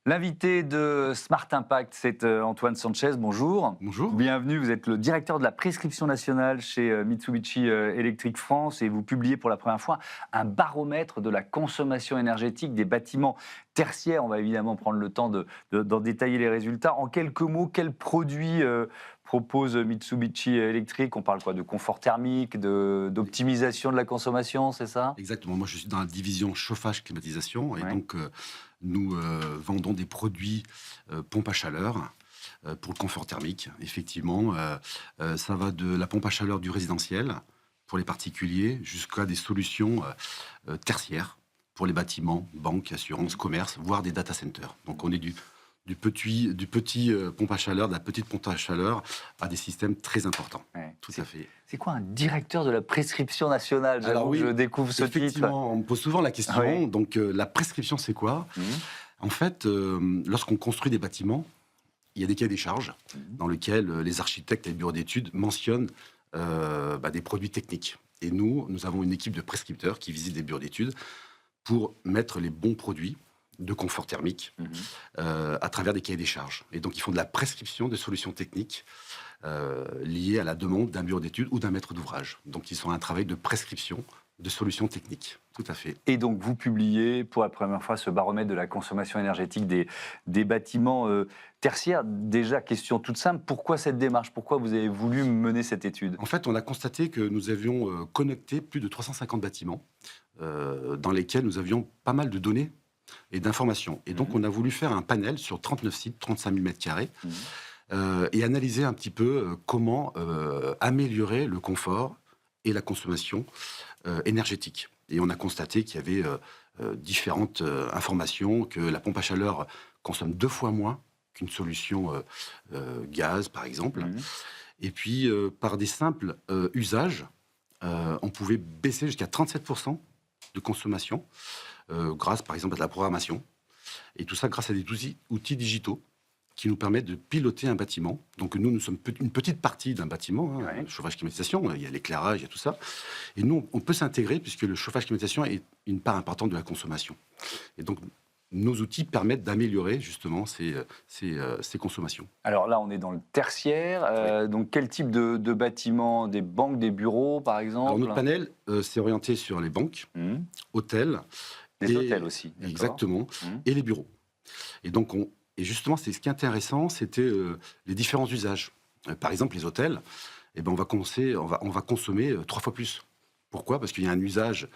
L'invité de Smart Impact, c'est Antoine Sanchez. Bonjour. Bonjour. Bienvenue. Vous êtes le directeur de la prescription nationale chez Mitsubishi Electric France et vous publiez pour la première fois un baromètre de la consommation énergétique des bâtiments tertiaires. On va évidemment prendre le temps d'en détailler les résultats. En quelques mots, quels produits propose Mitsubishi Electric? On parle quoi? De confort thermique, d'optimisation de la consommation, c'est ça? Exactement. Moi, je suis dans la division chauffage-climatisation et Ouais. donc nous vendons des produits pompe à chaleur pour le confort thermique. Effectivement, ça va de la pompe à chaleur du résidentiel pour les particuliers jusqu'à des solutions tertiaires pour les bâtiments, banques, assurances, commerces, voire des data centers. Donc, on est du petit pompe à chaleur, de la petite pompe à chaleur à des systèmes très importants. Ouais. Tout à fait. C'est quoi un directeur de la prescription nationale? Alors J'avoue que oui, je découvre ce titre. effectivement, on me pose souvent la question. Oui. Donc, la prescription, c'est quoi? Mhm. En fait, lorsqu'on construit des bâtiments, il y a des cahiers des charges dans lesquels les architectes et les bureaux d'études mentionnent des produits techniques. Et nous avons une équipe de prescripteurs qui visitent des bureaux d'études pour mettre les bons produits de confort thermique Mhm. à travers des cahiers des charges. Et donc, ils font de la prescription de solutions techniques liées à la demande d'un bureau d'études ou d'un maître d'ouvrage. Donc, ils sont un travail de prescription de solutions techniques. Tout à fait. Et donc, vous publiez pour la première fois ce baromètre de la consommation énergétique des bâtiments tertiaires. Déjà, question toute simple, pourquoi cette démarche? Pourquoi vous avez voulu mener cette étude? En fait, on a constaté que nous avions connecté plus de 350 bâtiments dans lesquels nous avions pas mal de données et d'informations. Et donc, on a voulu faire un panel sur 39 sites, 35 000 m2, et analyser un petit peu comment améliorer le confort et la consommation énergétique. Et on a constaté qu'il y avait différentes informations, que la pompe à chaleur consomme 2 fois moins qu'une solution gaz, par exemple. Mhm. Et puis, par des simples usages, on pouvait baisser jusqu'à 37% de consommation, grâce, par exemple, à de la programmation. Et tout ça grâce à des outils digitaux qui nous permettent de piloter un bâtiment. Donc, nous sommes une petite partie d'un bâtiment, hein, Ouais. chauffage, climatisation, il y a l'éclairage, il y a tout ça. Et nous, on peut s'intégrer puisque le chauffage, climatisation est une part importante de la consommation. Et donc, nos outils permettent d'améliorer justement ces consommations. Alors là, on est dans le tertiaire. Donc, quel type de bâtiments? Des banques, des bureaux, par Alors, exemple? notre panel s'est orienté sur les banques, Mhm. hôtels. Des Et- hôtels aussi. D'accord. Exactement. Mhm. Et les bureaux. Et donc, et justement, c'est ce qui est intéressant, c'était les différents usages. Par exemple, les hôtels, eh ben, on va consommer 3 fois plus. Pourquoi? Parce qu'il y a un usage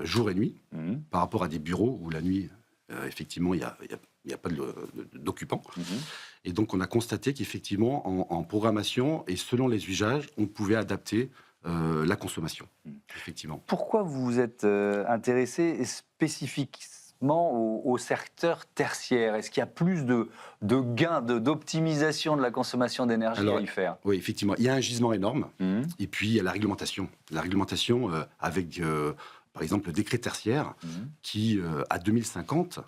jour et nuit Mhm. par rapport à des bureaux où la nuit, effectivement, il y a pas d'occupants. Mhm. Et donc, on a constaté qu'effectivement, en programmation et selon les usages, on pouvait adapter la consommation. Effectivement. Pourquoi vous vous êtes intéressé spécifiquement au secteur tertiaire? Est-ce qu'il y a plus de gains, d'optimisation de la consommation d'énergie Alors, à y faire? oui, effectivement, il y a un gisement énorme. Mhm. Et puis, il y a la réglementation. La réglementation avec, par exemple, le décret tertiaire Mhm. qui, à 2050,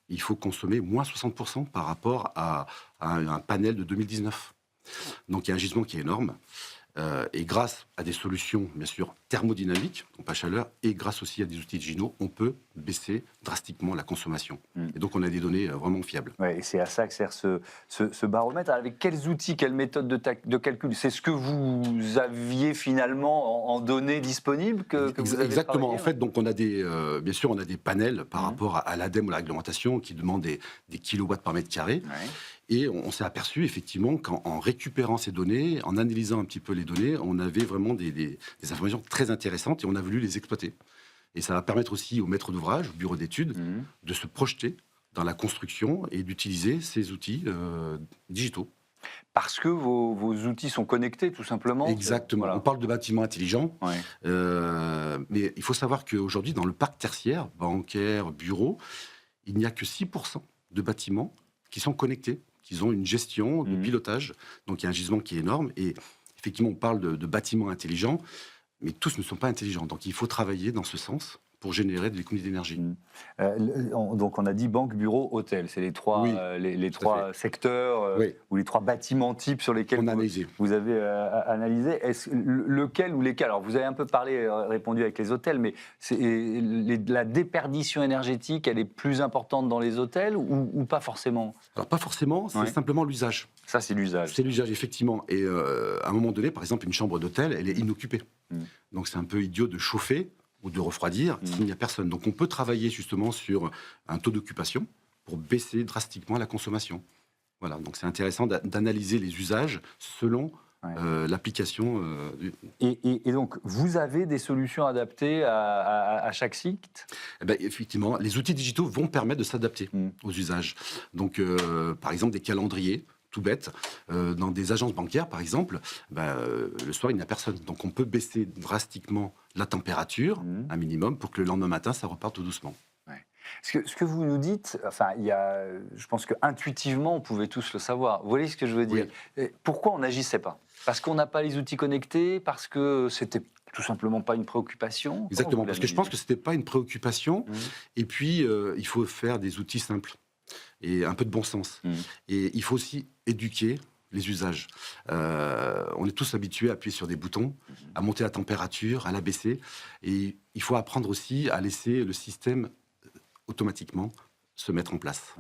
il faut consommer moins 60% par rapport à un panel de 2019. Donc, il y a un gisement qui est énorme. Et grâce à des solutions, bien sûr, thermodynamiques, pompe à chaleur, et grâce aussi à des outils digitaux, on peut baisser drastiquement la consommation. Mm. Et donc, on a des données vraiment fiables. Ouais, et c'est à ça que sert ce baromètre. Avec quels outils, quelles méthodes de calcul? C'est ce que vous aviez finalement en données disponibles que vous avez Exactement. travaillé, En fait, donc on a bien sûr, on a des panels par Mhm. rapport à l'ADEME ou la réglementation qui demandent des kilowatts par mètre carré. ouais. Et on s'est aperçu effectivement qu'en récupérant ces données, en analysant un petit peu les données, on avait vraiment des informations très intéressantes et on a voulu les exploiter. Et ça va permettre aussi aux maîtres d'ouvrage, aux bureaux d'études, Mhm. de se projeter dans la construction et d'utiliser ces outils digitaux. Parce que vos outils sont connectés, tout simplement. Exactement. Voilà. On parle de bâtiments intelligents, Ouais. mais il faut savoir qu'aujourd'hui, dans le parc tertiaire, bancaire, bureau, il n'y a que 6% de bâtiments qui sont connectés, qui ont une gestion de Mhm. pilotage. Donc il y a un gisement qui est énorme. Et effectivement, on parle de bâtiments intelligents, mais tous ne sont pas intelligents. Donc il faut travailler dans ce sens pour générer des économies d'énergie. Donc on a dit banque, bureau, hôtel. C'est les trois, Oui, les trois secteurs Oui. ou les trois bâtiments types sur lesquels On a analysé. vous avez analysé. Lequel ou lesquels? Alors vous avez un peu parlé, répondu avec les hôtels, mais la déperdition énergétique, elle est plus importante dans les hôtels ou pas forcément? Alors pas forcément, c'est simplement l'usage. Ça, c'est l'usage. C'est l'usage, effectivement. Et à un moment donné, par exemple, une chambre d'hôtel, elle est inoccupée. Donc c'est un peu idiot de chauffer ou de refroidir s'il n'y a personne. Donc on peut travailler justement sur un taux d'occupation pour baisser drastiquement la consommation. Voilà, donc c'est intéressant d'analyser les usages selon l'application. Et donc, vous avez des solutions adaptées à chaque site? Eh ben, effectivement, les outils digitaux vont permettre de s'adapter aux usages. Donc, par exemple, des calendriers, tout bête, dans des agences bancaires, par exemple, le soir, il n'y a personne. Donc, on peut baisser drastiquement la température, un minimum, pour que le lendemain matin, ça reparte tout doucement. Ce que vous nous dites, enfin, je pense qu'intuitivement, on pouvait tous le savoir. Vous voyez ce que je veux dire? Pourquoi on n'agissait pas? Parce qu'on n'a pas les outils connectés? Parce que c'était tout simplement pas une préoccupation? Exactement, parce que je pense que ce n'était pas une préoccupation. Et puis, il faut faire des outils simples et un peu de bon sens. Et il faut aussi éduquer les usages. On est tous habitués à appuyer sur des boutons, à monter la température, à la baisser. Et il faut apprendre aussi à laisser le système automatiquement se mettre en place.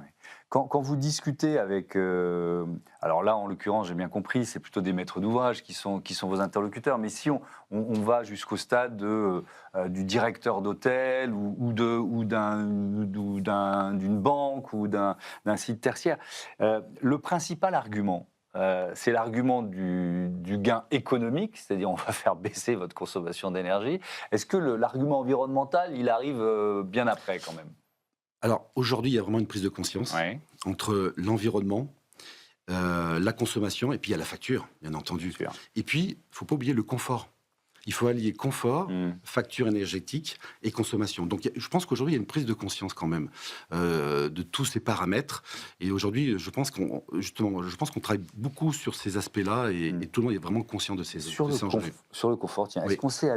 Quand vous discutez avec... alors là, en l'occurrence, j'ai bien compris, c'est plutôt des maîtres d'ouvrage qui sont vos interlocuteurs, mais si on va jusqu'au stade du directeur d'hôtel ou d'une banque ou d'un site tertiaire, le principal argument, c'est l'argument du gain économique, c'est-à-dire on va faire baisser votre consommation d'énergie. Est-ce que l'argument environnemental, il arrive bien après quand même? Alors aujourd'hui, il y a vraiment une prise de conscience entre l'environnement, la consommation, et puis il y a la facture, bien entendu. Et puis, il ne faut pas oublier le confort. Il faut allier confort, facture énergétique et consommation. Donc je pense qu'aujourd'hui, il y a une prise de conscience quand même de tous ces paramètres. Et aujourd'hui, je pense qu'on travaille beaucoup sur ces aspects-là et tout le monde est vraiment conscient de ces enjeux. Sur le confort, tiens, est-ce qu'on s'est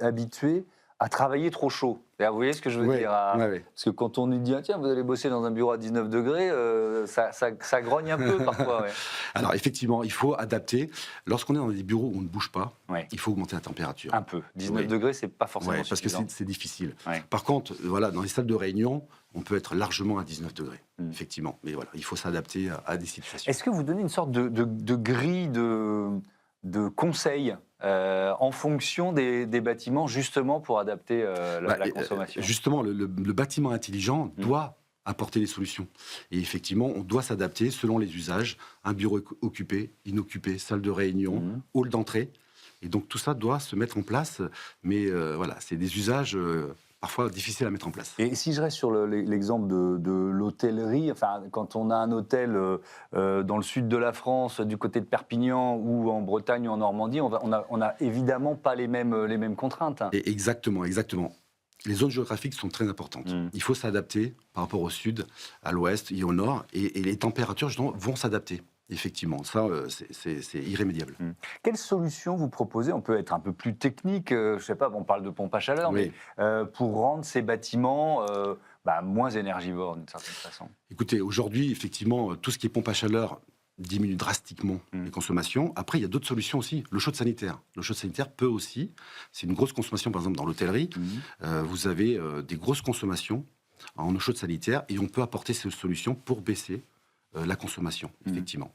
habitué à travailler trop chaud? Vous voyez ce que je veux dire? Parce que quand on nous dit, tiens, vous allez bosser dans un bureau à 19 degrés, ça grogne un peu parfois. Alors effectivement, il faut adapter. Lorsqu'on est dans des bureaux où on ne bouge pas, il faut augmenter la température. Un peu. 19 degrés, c'est pas forcément suffisant. Parce que c'est difficile. Par contre, voilà, dans les salles de réunion, on peut être largement à 19 degrés, effectivement. Mais voilà, il faut s'adapter à des situations. Est-ce que vous donnez une sorte de grille de conseils en fonction des bâtiments, justement pour adapter la consommation? Justement, le bâtiment intelligent doit apporter des solutions. Et effectivement, on doit s'adapter selon les usages. Un bureau occupé, inoccupé, salle de réunion, hall d'entrée. Et donc tout ça doit se mettre en place. Mais voilà, c'est des usages... parfois difficile à mettre en place. Et si je reste sur l'exemple de l'hôtellerie, enfin, quand on a un hôtel dans le sud de la France, du côté de Perpignan ou en Bretagne ou en Normandie, on a évidemment pas les mêmes contraintes. Et exactement. Les zones géographiques sont très importantes. Il faut s'adapter par rapport au sud, à l'ouest et au nord, et les températures justement, vont s'adapter. Effectivement, ça, c'est irrémédiable. Quelle solution vous proposez? On peut être un peu plus technique, je ne sais pas, on parle de pompe à chaleur, mais pour rendre ces bâtiments moins énergivores d'une certaine façon. Écoutez, aujourd'hui, effectivement, tout ce qui est pompe à chaleur diminue drastiquement les consommations. Après, il y a d'autres solutions aussi. L'eau chaude sanitaire. L'eau chaude sanitaire peut aussi, c'est une grosse consommation, par exemple, dans l'hôtellerie. Vous avez des grosses consommations en eau chaude sanitaire et on peut apporter ces solutions pour baisser la consommation, effectivement.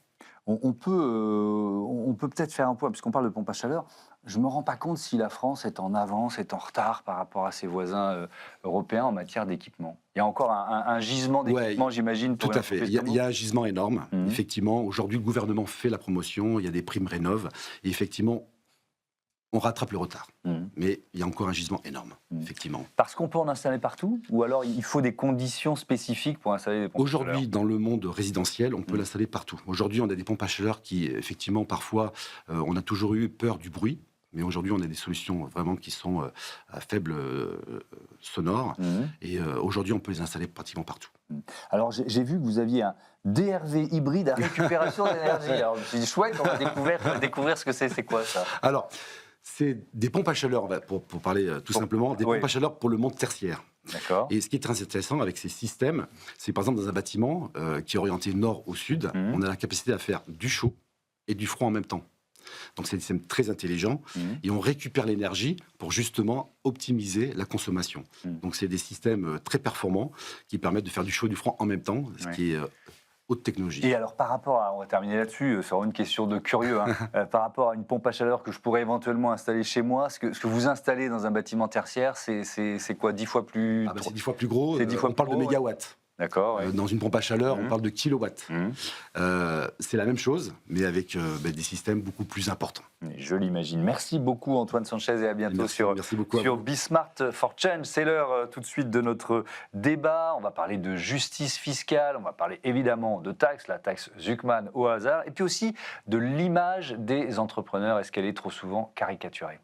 On peut peut-être faire un point, puisqu'on parle de pompe à chaleur. Je ne me rends pas compte si la France est en avance, est en retard par rapport à ses voisins européens en matière d'équipement. Il y a encore un gisement d'équipement, j'imagine. Tout à fait. Il y a un gisement énorme. Effectivement, aujourd'hui, le gouvernement fait la promotion, il y a des primes rénov'. Et effectivement, on rattrape le retard. Mais il y a encore un gisement énorme, effectivement. Parce qu'on peut en installer partout? Ou alors il faut des conditions spécifiques pour installer des pompes à chaleur? Aujourd'hui, dans le monde résidentiel, on peut l'installer partout. Aujourd'hui, on a des pompes à chaleur qui, effectivement, parfois, on a toujours eu peur du bruit. Mais aujourd'hui, on a des solutions vraiment qui sont à faible sonore. Et aujourd'hui, on peut les installer pratiquement partout. Alors, j'ai vu que vous aviez un DRV hybride à récupération d'énergie. Alors, c'est chouette, on va découvrir ce que c'est. C'est quoi ça? Alors, C'est des pompes à chaleur, pour parler tout simplement, des oui. pompes à chaleur pour le monde tertiaire. D'accord. Et ce qui est très intéressant avec ces systèmes, c'est par exemple dans un bâtiment qui est orienté nord au sud, on a la capacité à faire du chaud et du froid en même temps. Donc c'est des systèmes très intelligents et on récupère l'énergie pour justement optimiser la consommation. Donc c'est des systèmes très performants qui permettent de faire du chaud et du froid en même temps, ce qui est haute technologie. Et alors, par rapport à, on va terminer là-dessus, c'est vraiment une question de curieux, par rapport à une pompe à chaleur que je pourrais éventuellement installer chez moi, ce que vous installez dans un bâtiment tertiaire, c'est quoi, 10 fois plus... C'est 10 fois plus gros, C'est 10 fois on parle plus de gros, mégawatts. D'accord. Ouais. Dans une pompe à chaleur, on parle de kilowatts. C'est la même chose, mais avec des systèmes beaucoup plus importants. Je l'imagine. Merci beaucoup Antoine Sanchez et à bientôt merci beaucoup sur Bismart for Change. C'est l'heure tout de suite de notre débat. On va parler de justice fiscale, on va parler évidemment de taxes, la taxe Zuckman au hasard, et puis aussi de l'image des entrepreneurs. Est-ce qu'elle est trop souvent caricaturée ?